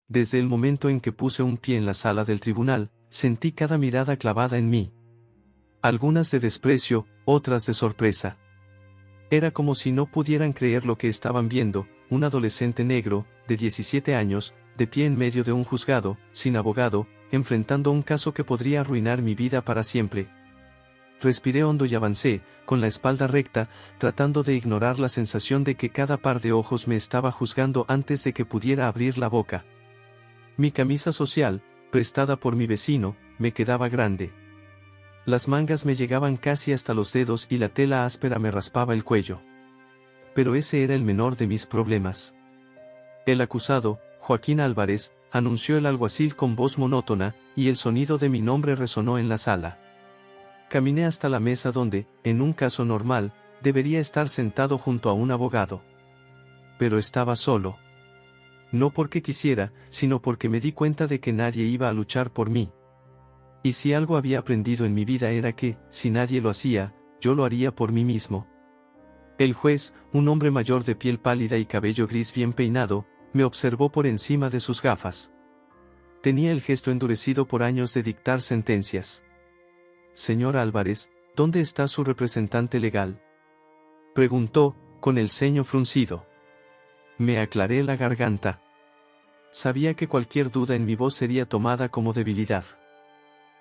Desde el momento en que puse un pie en la sala del tribunal, sentí cada mirada clavada en mí. Algunas de desprecio, otras de sorpresa. Era como si no pudieran creer lo que estaban viendo, un adolescente negro, de 17 años, de pie en medio de un juzgado, sin abogado, enfrentando un caso que podría arruinar mi vida para siempre. Respiré hondo y avancé, con la espalda recta, tratando de ignorar la sensación de que cada par de ojos me estaba juzgando antes de que pudiera abrir la boca. Mi camisa social, prestada por mi vecino, me quedaba grande. Las mangas me llegaban casi hasta los dedos y la tela áspera me raspaba el cuello. Pero ese era el menor de mis problemas. El acusado, Joaquín Álvarez, anunció el alguacil con voz monótona, y el sonido de mi nombre resonó en la sala. Caminé hasta la mesa donde, en un caso normal, debería estar sentado junto a un abogado. Pero estaba solo. No porque quisiera, sino porque me di cuenta de que nadie iba a luchar por mí. Y si algo había aprendido en mi vida era que, si nadie lo hacía, yo lo haría por mí mismo. El juez, un hombre mayor de piel pálida y cabello gris bien peinado, me observó por encima de sus gafas. Tenía el gesto endurecido por años de dictar sentencias. «Señor Álvarez, ¿dónde está su representante legal?», preguntó, con el ceño fruncido. Me aclaré la garganta. Sabía que cualquier duda en mi voz sería tomada como debilidad.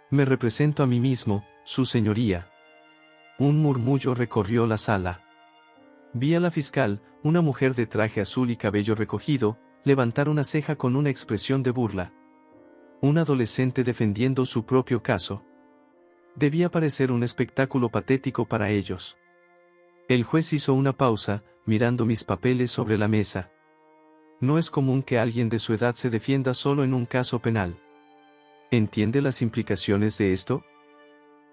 «Me represento a mí mismo, su señoría». Un murmullo recorrió la sala. Vi a la fiscal, una mujer de traje azul y cabello recogido, levantar una ceja con una expresión de burla. Un adolescente defendiendo su propio caso. Debía parecer un espectáculo patético para ellos. El juez hizo una pausa, mirando mis papeles sobre la mesa. No es común que alguien de su edad se defienda solo en un caso penal. ¿Entiende las implicaciones de esto?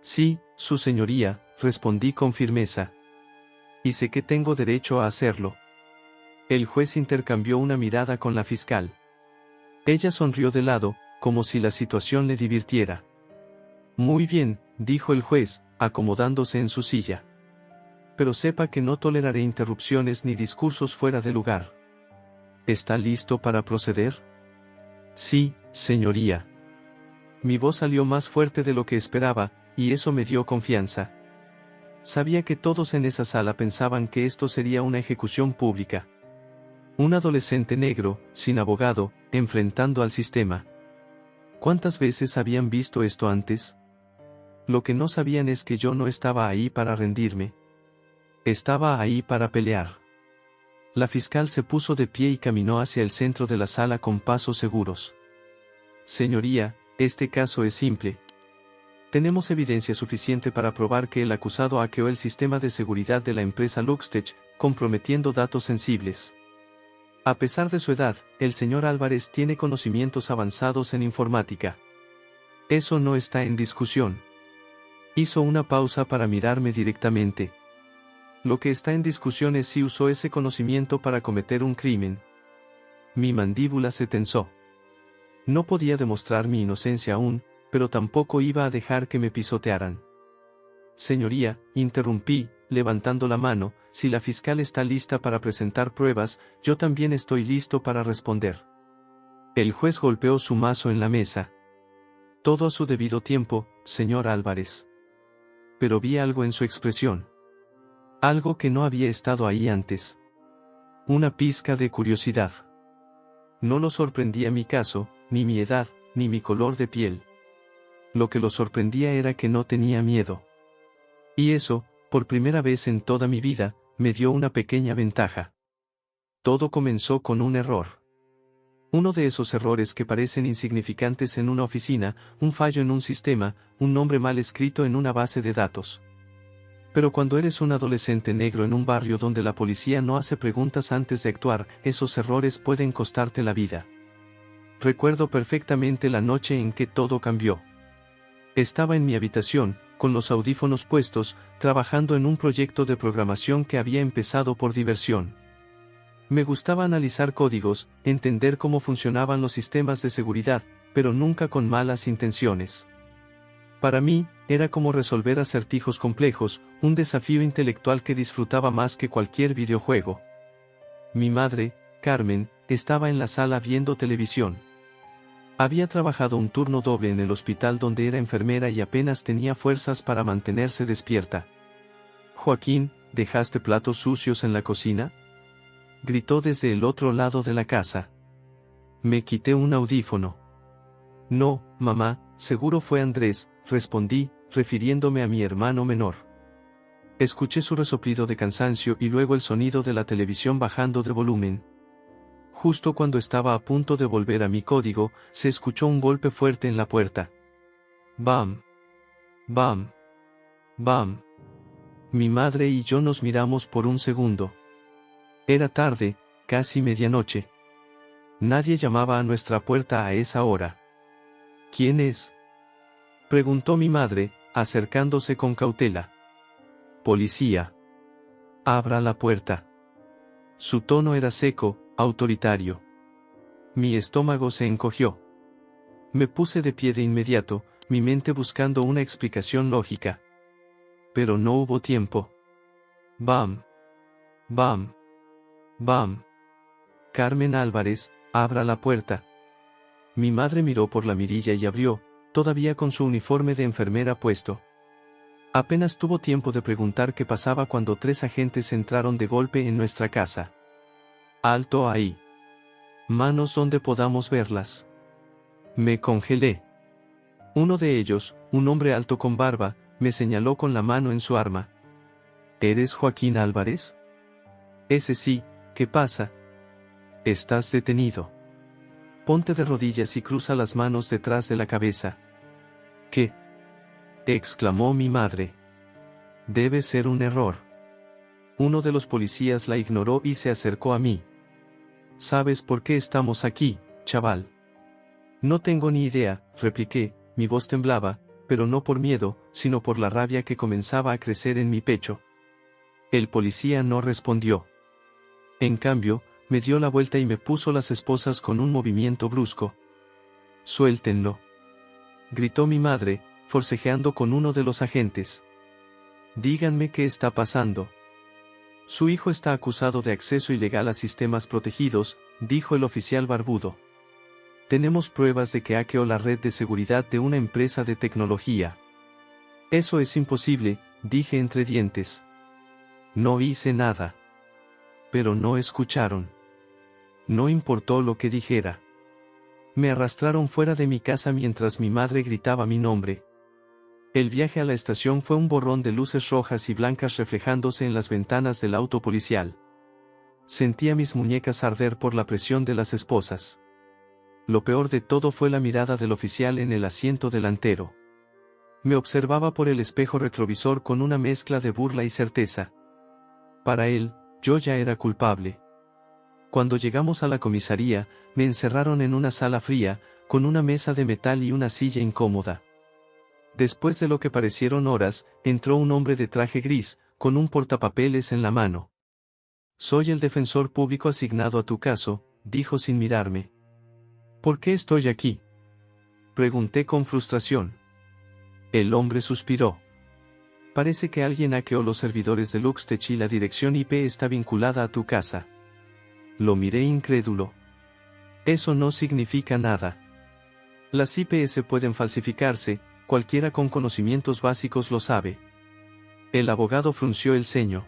Sí, su señoría, respondí con firmeza. Y sé que tengo derecho a hacerlo. El juez intercambió una mirada con la fiscal. Ella sonrió de lado, como si la situación le divirtiera. Muy bien, dijo el juez, acomodándose en su silla. Pero sepa que no toleraré interrupciones ni discursos fuera de lugar. ¿Está listo para proceder? Sí, señoría. Mi voz salió más fuerte de lo que esperaba, y eso me dio confianza. Sabía que todos en esa sala pensaban que esto sería una ejecución pública. Un adolescente negro, sin abogado, enfrentando al sistema. ¿Cuántas veces habían visto esto antes? Lo que no sabían es que yo no estaba ahí para rendirme. Estaba ahí para pelear. La fiscal se puso de pie y caminó hacia el centro de la sala con pasos seguros. Señoría, este caso es simple. Tenemos evidencia suficiente para probar que el acusado hackeó el sistema de seguridad de la empresa Luxtech, comprometiendo datos sensibles. A pesar de su edad, el señor Álvarez tiene conocimientos avanzados en informática. Eso no está en discusión. Hizo una pausa para mirarme directamente. Lo que está en discusión es si usó ese conocimiento para cometer un crimen. Mi mandíbula se tensó. No podía demostrar mi inocencia aún, pero tampoco iba a dejar que me pisotearan. Señoría, interrumpí, levantando la mano, si la fiscal está lista para presentar pruebas, yo también estoy listo para responder. El juez golpeó su mazo en la mesa. Todo a su debido tiempo, señor Álvarez. Pero vi algo en su expresión. Algo que no había estado ahí antes. Una pizca de curiosidad. No lo sorprendía mi caso, ni mi edad, ni mi color de piel. Lo que lo sorprendía era que no tenía miedo. Y eso, por primera vez en toda mi vida, me dio una pequeña ventaja. Todo comenzó con un error. Uno de esos errores que parecen insignificantes en una oficina, un fallo en un sistema, un nombre mal escrito en una base de datos. Pero cuando eres un adolescente negro en un barrio donde la policía no hace preguntas antes de actuar, esos errores pueden costarte la vida. Recuerdo perfectamente la noche en que todo cambió. Estaba en mi habitación, con los audífonos puestos, trabajando en un proyecto de programación que había empezado por diversión. Me gustaba analizar códigos, entender cómo funcionaban los sistemas de seguridad, pero nunca con malas intenciones. Para mí, era como resolver acertijos complejos, un desafío intelectual que disfrutaba más que cualquier videojuego. Mi madre, Carmen, estaba en la sala viendo televisión. Había trabajado un turno doble en el hospital donde era enfermera y apenas tenía fuerzas para mantenerse despierta. «Joaquín, ¿dejaste platos sucios en la cocina?», gritó desde el otro lado de la casa. Me quité un audífono. «No, mamá, seguro fue Andrés», respondí, refiriéndome a mi hermano menor. Escuché su resoplido de cansancio y luego el sonido de la televisión bajando de volumen. Justo cuando estaba a punto de volver a mi código, se escuchó un golpe fuerte en la puerta. ¡Bam! ¡Bam! ¡Bam! Mi madre y yo nos miramos por un segundo. Era tarde, casi medianoche. Nadie llamaba a nuestra puerta a esa hora. «¿Quién es?», preguntó mi madre, acercándose con cautela. «Policía. Abra la puerta». Su tono era seco, autoritario. Mi estómago se encogió. Me puse de pie de inmediato, mi mente buscando una explicación lógica. Pero no hubo tiempo. «Bam. Bam. Bam. Carmen Álvarez, abra la puerta». Mi madre miró por la mirilla y abrió, todavía con su uniforme de enfermera puesto. Apenas tuvo tiempo de preguntar qué pasaba cuando 3 agentes entraron de golpe en nuestra casa. «Alto ahí. Manos donde podamos verlas». Me congelé. Uno de ellos, un hombre alto con barba, me señaló con la mano en su arma. «¿Eres Joaquín Álvarez?». «Ese sí, ¿qué pasa?». «Estás detenido. Ponte de rodillas y cruza las manos detrás de la cabeza». «¿Qué?», exclamó mi madre. «Debe ser un error». Uno de los policías la ignoró y se acercó a mí. «¿Sabes por qué estamos aquí, chaval?». «No tengo ni idea», repliqué, mi voz temblaba, pero no por miedo, sino por la rabia que comenzaba a crecer en mi pecho. El policía no respondió. En cambio, me dio la vuelta y me puso las esposas con un movimiento brusco. «Suéltenlo», gritó mi madre, forcejeando con uno de los agentes. «Díganme qué está pasando». «Su hijo está acusado de acceso ilegal a sistemas protegidos», dijo el oficial barbudo. «Tenemos pruebas de que hackeó la red de seguridad de una empresa de tecnología». «Eso es imposible», dije entre dientes. «No hice nada». Pero no escucharon. No importó lo que dijera. Me arrastraron fuera de mi casa mientras mi madre gritaba mi nombre. El viaje a la estación fue un borrón de luces rojas y blancas reflejándose en las ventanas del auto policial. Sentía mis muñecas arder por la presión de las esposas. Lo peor de todo fue la mirada del oficial en el asiento delantero. Me observaba por el espejo retrovisor con una mezcla de burla y certeza. Para él, yo ya era culpable. Cuando llegamos a la comisaría, me encerraron en una sala fría, con una mesa de metal y una silla incómoda. Después de lo que parecieron horas, entró un hombre de traje gris, con un portapapeles en la mano. «Soy el defensor público asignado a tu caso», dijo sin mirarme. «¿Por qué estoy aquí?», pregunté con frustración. El hombre suspiró. «Parece que alguien hackeó los servidores de LuxTech y la dirección IP está vinculada a tu casa». Lo miré incrédulo. «Eso no significa nada. Las IPS pueden falsificarse, cualquiera con conocimientos básicos lo sabe». El abogado frunció el ceño.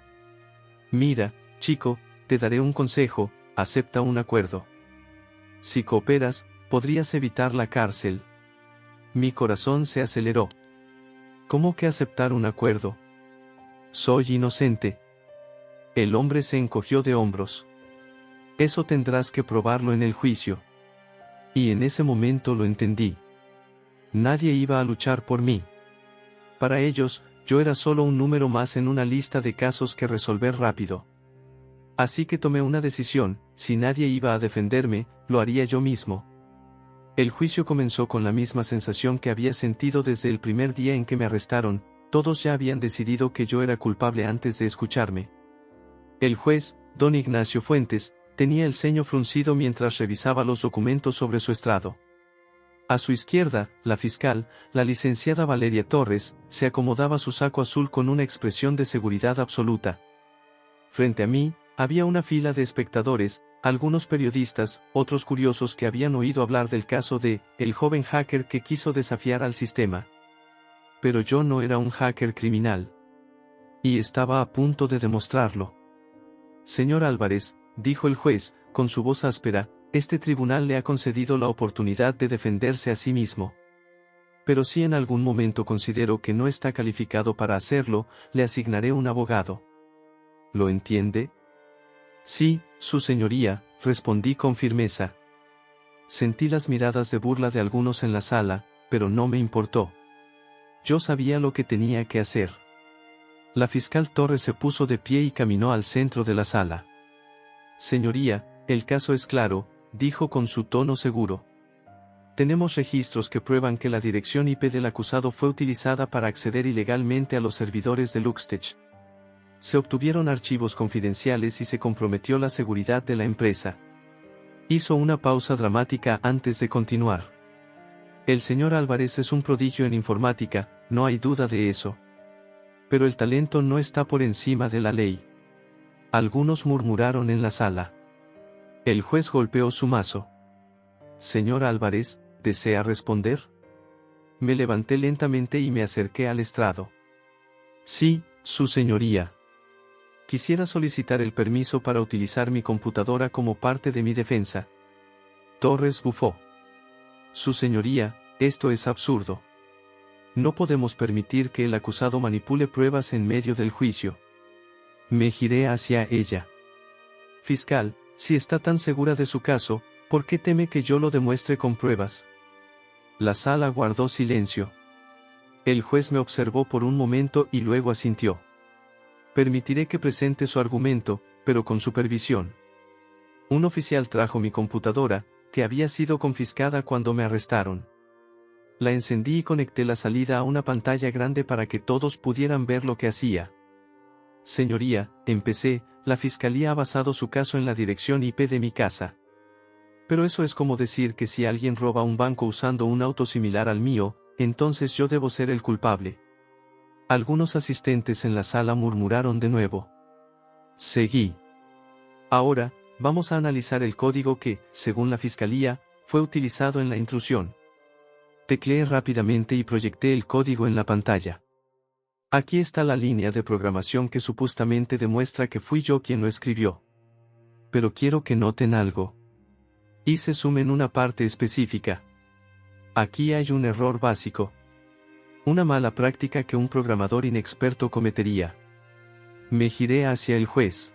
«Mira, chico, te daré un consejo, acepta un acuerdo. Si cooperas, podrías evitar la cárcel». Mi corazón se aceleró. ¿Cómo que aceptar un acuerdo? Soy inocente. El hombre se encogió de hombros. «Eso tendrás que probarlo en el juicio». Y en ese momento lo entendí. Nadie iba a luchar por mí. Para ellos, yo era solo un número más en una lista de casos que resolver rápido. Así que tomé una decisión: si nadie iba a defenderme, lo haría yo mismo. El juicio comenzó con la misma sensación que había sentido desde el primer día en que me arrestaron. Todos ya habían decidido que yo era culpable antes de escucharme. El juez, don Ignacio Fuentes, tenía el ceño fruncido mientras revisaba los documentos sobre su estrado. A su izquierda, la fiscal, la licenciada Valeria Torres, se acomodaba su saco azul con una expresión de seguridad absoluta. Frente a mí, había una fila de espectadores, algunos periodistas, otros curiosos que habían oído hablar del caso de el joven hacker que quiso desafiar al sistema. Pero yo no era un hacker criminal. Y estaba a punto de demostrarlo. Señor Álvarez, dijo el juez, con su voz áspera, este tribunal le ha concedido la oportunidad de defenderse a sí mismo. Pero si en algún momento considero que no está calificado para hacerlo, le asignaré un abogado. ¿Lo entiende? Sí, su señoría, respondí con firmeza. Sentí las miradas de burla de algunos en la sala, pero no me importó. Yo sabía lo que tenía que hacer. La fiscal Torres se puso de pie y caminó al centro de la sala. Señoría, el caso es claro, dijo con su tono seguro. Tenemos registros que prueban que la dirección IP del acusado fue utilizada para acceder ilegalmente a los servidores de Luxtech. Se obtuvieron archivos confidenciales y se comprometió la seguridad de la empresa. Hizo una pausa dramática antes de continuar. El señor Álvarez es un prodigio en informática, no hay duda de eso. Pero el talento no está por encima de la ley. Algunos murmuraron en la sala. El juez golpeó su mazo. Señor Álvarez, ¿desea responder? Me levanté lentamente y me acerqué al estrado. Sí, su señoría. Quisiera solicitar el permiso para utilizar mi computadora como parte de mi defensa. Torres bufó. Su señoría, esto es absurdo. No podemos permitir que el acusado manipule pruebas en medio del juicio. Me giré hacia ella. Fiscal, si está tan segura de su caso, ¿por qué teme que yo lo demuestre con pruebas? La sala guardó silencio. El juez me observó por un momento y luego asintió. Permitiré que presente su argumento, pero con supervisión. Un oficial trajo mi computadora, que había sido confiscada cuando me arrestaron. La encendí y conecté la salida a una pantalla grande para que todos pudieran ver lo que hacía. Señoría, empecé, la fiscalía ha basado su caso en la dirección IP de mi casa. Pero eso es como decir que si alguien roba un banco usando un auto similar al mío, entonces yo debo ser el culpable. Algunos asistentes en la sala murmuraron de nuevo. Seguí. Ahora, vamos a analizar el código que, según la fiscalía, fue utilizado en la intrusión. Tecleé rápidamente y proyecté el código en la pantalla. Aquí está la línea de programación que supuestamente demuestra que fui yo quien lo escribió. Pero quiero que noten algo. Hice zoom en una parte específica. Aquí hay un error básico. Una mala práctica que un programador inexperto cometería. Me giré hacia el juez.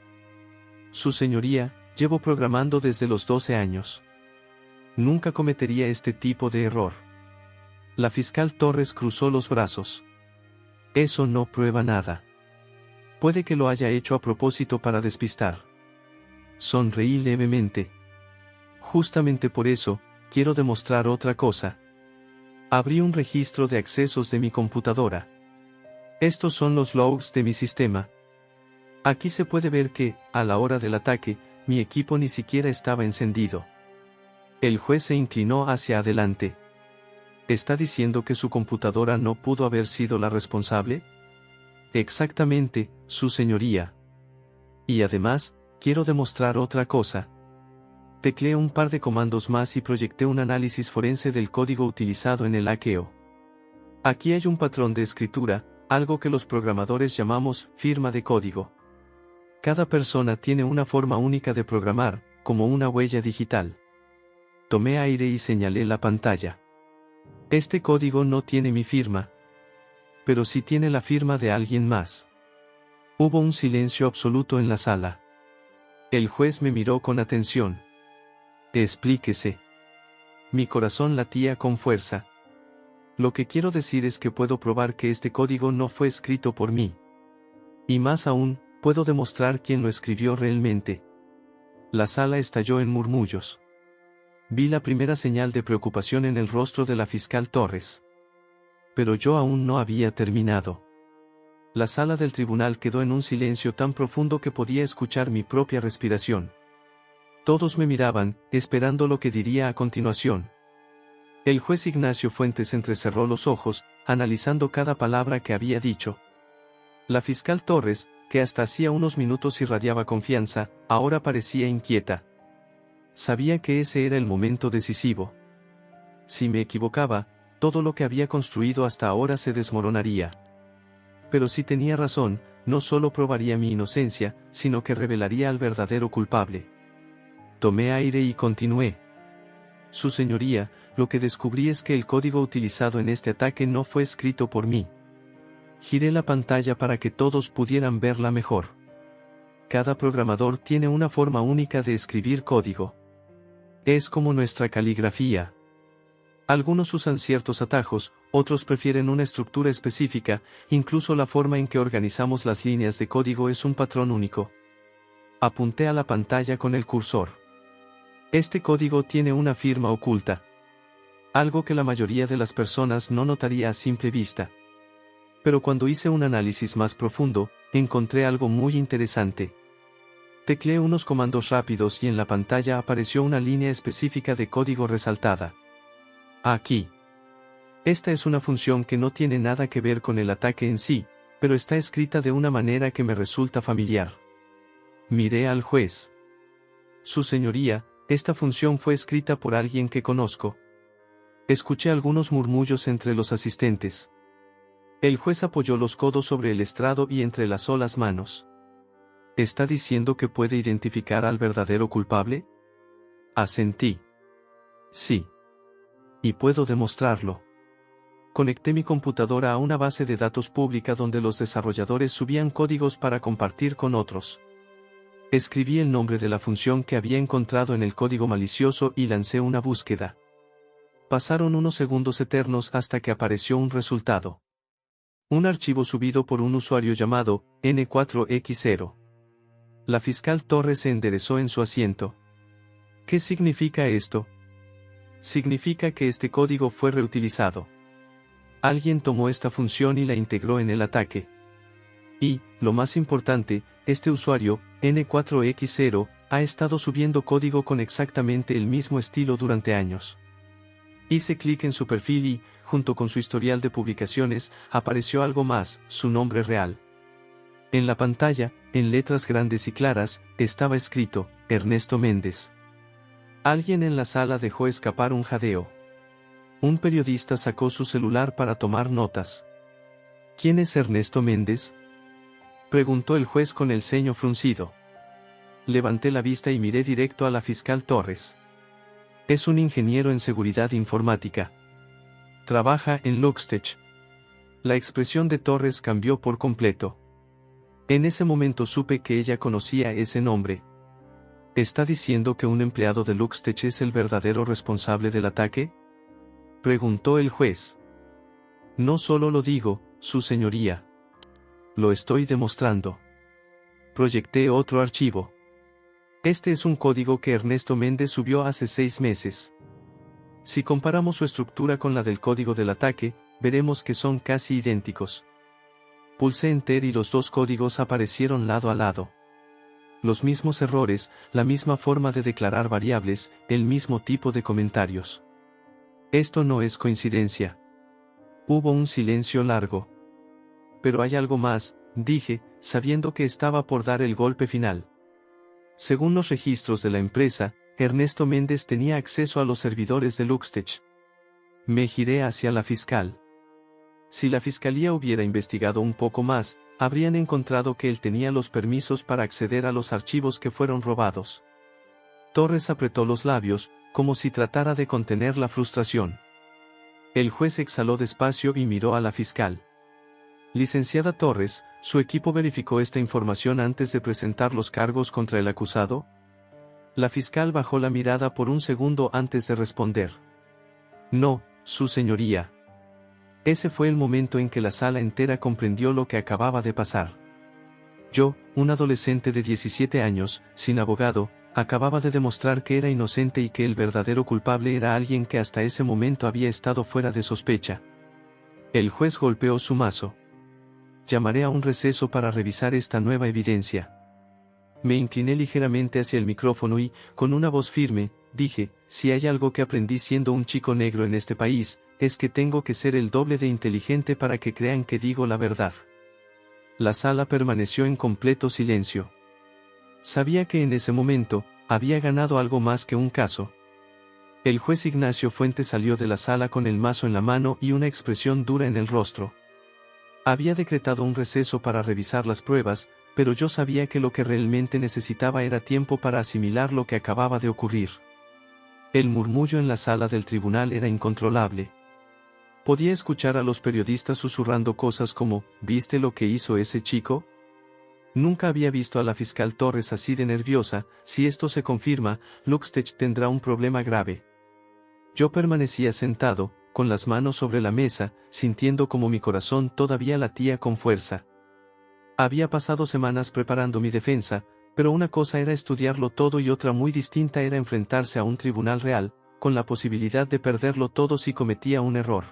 Su señoría, llevo programando desde los 12 años. Nunca cometería este tipo de error. La fiscal Torres cruzó los brazos. Eso no prueba nada. Puede que lo haya hecho a propósito para despistar. Sonreí levemente. Justamente por eso, quiero demostrar otra cosa. Abrí un registro de accesos de mi computadora. Estos son los logs de mi sistema. Aquí se puede ver que, a la hora del ataque, mi equipo ni siquiera estaba encendido. El juez se inclinó hacia adelante. ¿Está diciendo que su computadora no pudo haber sido la responsable? Exactamente, su señoría. Y además, quiero demostrar otra cosa. Tecleé un par de comandos más y proyecté un análisis forense del código utilizado en el hackeo. Aquí hay un patrón de escritura, algo que los programadores llamamos firma de código. Cada persona tiene una forma única de programar, como una huella digital. Tomé aire y señalé la pantalla. Este código no tiene mi firma. Pero sí tiene la firma de alguien más. Hubo un silencio absoluto en la sala. El juez me miró con atención. Explíquese. Mi corazón latía con fuerza. Lo que quiero decir es que puedo probar que este código no fue escrito por mí. Y más aún, puedo demostrar quién lo escribió realmente. La sala estalló en murmullos. Vi la primera señal de preocupación en el rostro de la fiscal Torres. Pero yo aún no había terminado. La sala del tribunal quedó en un silencio tan profundo que podía escuchar mi propia respiración. Todos me miraban, esperando lo que diría a continuación. El juez Ignacio Fuentes entrecerró los ojos, analizando cada palabra que había dicho. La fiscal Torres, que hasta hacía unos minutos irradiaba confianza, ahora parecía inquieta. Sabía que ese era el momento decisivo. Si me equivocaba, todo lo que había construido hasta ahora se desmoronaría. Pero si tenía razón, no solo probaría mi inocencia, sino que revelaría al verdadero culpable. Tomé aire y continué. Su señoría, lo que descubrí es que el código utilizado en este ataque no fue escrito por mí. Giré la pantalla para que todos pudieran verla mejor. Cada programador tiene una forma única de escribir código. Es como nuestra caligrafía. Algunos usan ciertos atajos, otros prefieren una estructura específica, incluso la forma en que organizamos las líneas de código es un patrón único. Apunté a la pantalla con el cursor. Este código tiene una firma oculta. Algo que la mayoría de las personas no notaría a simple vista. Pero cuando hice un análisis más profundo, encontré algo muy interesante. Tecleé unos comandos rápidos y en la pantalla apareció una línea específica de código resaltada. Aquí. Esta es una función que no tiene nada que ver con el ataque en sí, pero está escrita de una manera que me resulta familiar. Miré al juez. Su señoría, esta función fue escrita por alguien que conozco. Escuché algunos murmullos entre los asistentes. El juez apoyó los codos sobre el estrado y entrelazó las manos. ¿Está diciendo que puede identificar al verdadero culpable? Asentí. Sí. Y puedo demostrarlo. Conecté mi computadora a una base de datos pública donde los desarrolladores subían códigos para compartir con otros. Escribí el nombre de la función que había encontrado en el código malicioso y lancé una búsqueda. Pasaron unos segundos eternos hasta que apareció un resultado. Un archivo subido por un usuario llamado N4X0. La fiscal Torres se enderezó en su asiento. ¿Qué significa esto? Significa que este código fue reutilizado. Alguien tomó esta función y la integró en el ataque. Y, lo más importante, este usuario, N4X0, ha estado subiendo código con exactamente el mismo estilo durante años. Hice clic en su perfil y, junto con su historial de publicaciones, apareció algo más, su nombre real. En la pantalla, en letras grandes y claras, estaba escrito, Ernesto Méndez. Alguien en la sala dejó escapar un jadeo. Un periodista sacó su celular para tomar notas. ¿Quién es Ernesto Méndez?, preguntó el juez con el ceño fruncido. Levanté la vista y miré directo a la fiscal Torres. Es un ingeniero en seguridad informática. Trabaja en Luxtech. La expresión de Torres cambió por completo. En ese momento supe que ella conocía ese nombre. ¿Está diciendo que un empleado de Luxtech es el verdadero responsable del ataque?, preguntó el juez. No solo lo digo, su señoría. Lo estoy demostrando. Proyecté otro archivo. Este es un código que Ernesto Méndez subió hace 6 meses. Si comparamos su estructura con la del código del ataque, veremos que son casi idénticos. Pulsé Enter y los dos códigos aparecieron lado a lado. Los mismos errores, la misma forma de declarar variables, el mismo tipo de comentarios. Esto no es coincidencia. Hubo un silencio largo. Pero hay algo más, dije, sabiendo que estaba por dar el golpe final. Según los registros de la empresa, Ernesto Méndez tenía acceso a los servidores de Luxtech. Me giré hacia la fiscal. Si la fiscalía hubiera investigado un poco más, habrían encontrado que él tenía los permisos para acceder a los archivos que fueron robados. Torres apretó los labios, como si tratara de contener la frustración. El juez exhaló despacio y miró a la fiscal. Licenciada Torres, ¿su equipo verificó esta información antes de presentar los cargos contra el acusado? La fiscal bajó la mirada por un segundo antes de responder. No, su señoría. Ese fue el momento en que la sala entera comprendió lo que acababa de pasar. Yo, un adolescente de 17 años, sin abogado, acababa de demostrar que era inocente y que el verdadero culpable era alguien que hasta ese momento había estado fuera de sospecha. El juez golpeó su mazo. Llamaré a un receso para revisar esta nueva evidencia. Me incliné ligeramente hacia el micrófono y, con una voz firme, dije, si hay algo que aprendí siendo un chico negro en este país, es que tengo que ser el doble de inteligente para que crean que digo la verdad. La sala permaneció en completo silencio. Sabía que en ese momento, había ganado algo más que un caso. El juez Ignacio Fuentes salió de la sala con el mazo en la mano y una expresión dura en el rostro. Había decretado un receso para revisar las pruebas, pero yo sabía que lo que realmente necesitaba era tiempo para asimilar lo que acababa de ocurrir. El murmullo en la sala del tribunal era incontrolable. Podía escuchar a los periodistas susurrando cosas como, ¿viste lo que hizo ese chico? Nunca había visto a la fiscal Torres así de nerviosa. Si esto se confirma, Luxtech tendrá un problema grave. Yo permanecía sentado, con las manos sobre la mesa, sintiendo como mi corazón todavía latía con fuerza. Había pasado semanas preparando mi defensa, pero una cosa era estudiarlo todo y otra muy distinta era enfrentarse a un tribunal real, con la posibilidad de perderlo todo si cometía un error.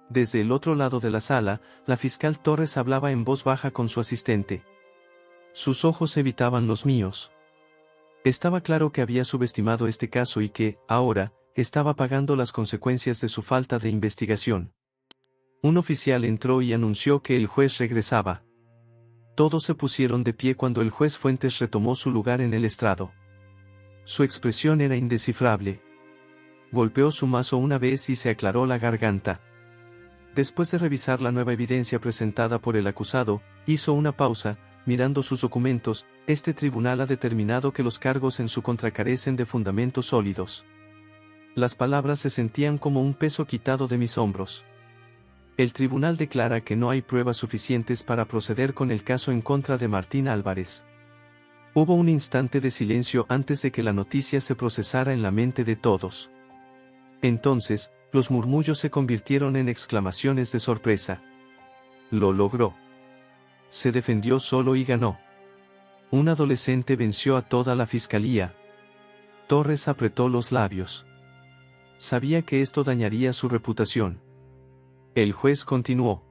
Desde el otro lado de la sala, la fiscal Torres hablaba en voz baja con su asistente. Sus ojos evitaban los míos. Estaba claro que había subestimado este caso y que, ahora, estaba pagando las consecuencias de su falta de investigación. Un oficial entró y anunció que el juez regresaba. Todos se pusieron de pie cuando el juez Fuentes retomó su lugar en el estrado. Su expresión era indescifrable. Golpeó su mazo una vez y se aclaró la garganta. Después de revisar la nueva evidencia presentada por el acusado, hizo una pausa, mirando sus documentos. Este tribunal ha determinado que los cargos en su contra carecen de fundamentos sólidos. Las palabras se sentían como un peso quitado de mis hombros. El tribunal declara que no hay pruebas suficientes para proceder con el caso en contra de Martín Álvarez. Hubo un instante de silencio antes de que la noticia se procesara en la mente de todos. Entonces, los murmullos se convirtieron en exclamaciones de sorpresa. Lo logró. Se defendió solo y ganó. Un adolescente venció a toda la fiscalía. Torres apretó los labios. Sabía que esto dañaría su reputación. El juez continuó.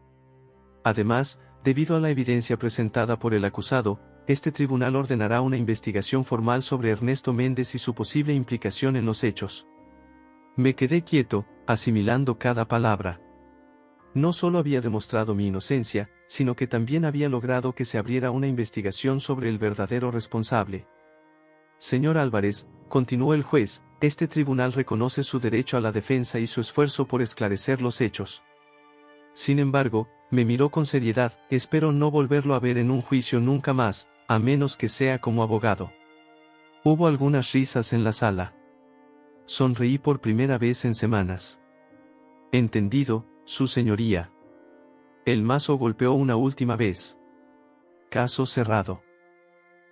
Además, debido a la evidencia presentada por el acusado, este tribunal ordenará una investigación formal sobre Ernesto Méndez y su posible implicación en los hechos. Me quedé quieto, asimilando cada palabra. No solo había demostrado mi inocencia, sino que también había logrado que se abriera una investigación sobre el verdadero responsable. Señor Álvarez, continuó el juez, este tribunal reconoce su derecho a la defensa y su esfuerzo por esclarecer los hechos. Sin embargo, me miró con seriedad, espero no volverlo a ver en un juicio nunca más, a menos que sea como abogado. Hubo algunas risas en la sala. Sonreí por primera vez en semanas. Entendido, su señoría. El mazo golpeó una última vez. Caso cerrado.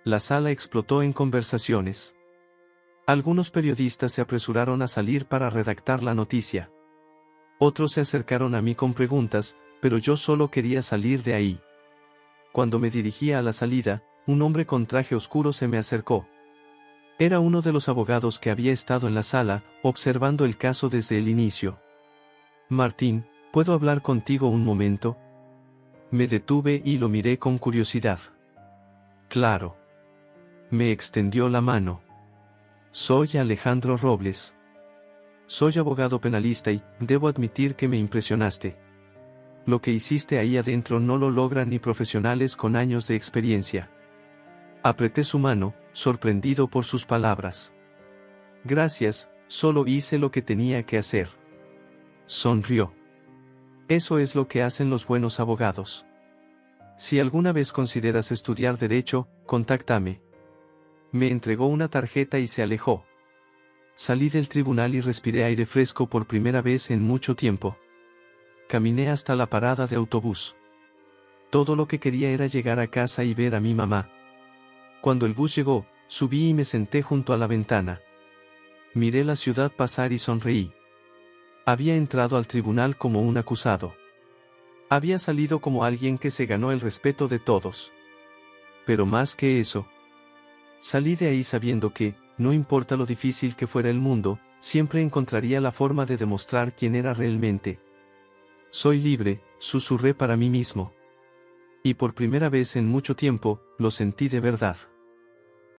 La sala explotó en conversaciones. Algunos periodistas se apresuraron a salir para redactar la noticia. Otros se acercaron a mí con preguntas, pero yo solo quería salir de ahí. Cuando me dirigía a la salida, un hombre con traje oscuro se me acercó. Era uno de los abogados que había estado en la sala, observando el caso desde el inicio. Martín, ¿puedo hablar contigo un momento? Me detuve y lo miré con curiosidad. Claro. Me extendió la mano. Soy Alejandro Robles. Soy abogado penalista y, debo admitir que me impresionaste. Lo que hiciste ahí adentro no lo logran ni profesionales con años de experiencia. Apreté su mano, sorprendido por sus palabras. Gracias, solo hice lo que tenía que hacer. Sonrió. Eso es lo que hacen los buenos abogados. Si alguna vez consideras estudiar derecho, contáctame. Me entregó una tarjeta y se alejó. Salí del tribunal y respiré aire fresco por primera vez en mucho tiempo. Caminé hasta la parada de autobús. Todo lo que quería era llegar a casa y ver a mi mamá. Cuando el bus llegó, subí y me senté junto a la ventana. Miré la ciudad pasar y sonreí. Había entrado al tribunal como un acusado. Había salido como alguien que se ganó el respeto de todos. Pero más que eso, salí de ahí sabiendo que, no importa lo difícil que fuera el mundo, siempre encontraría la forma de demostrar quién era realmente. Soy libre, susurré para mí mismo. Y por primera vez en mucho tiempo, lo sentí de verdad.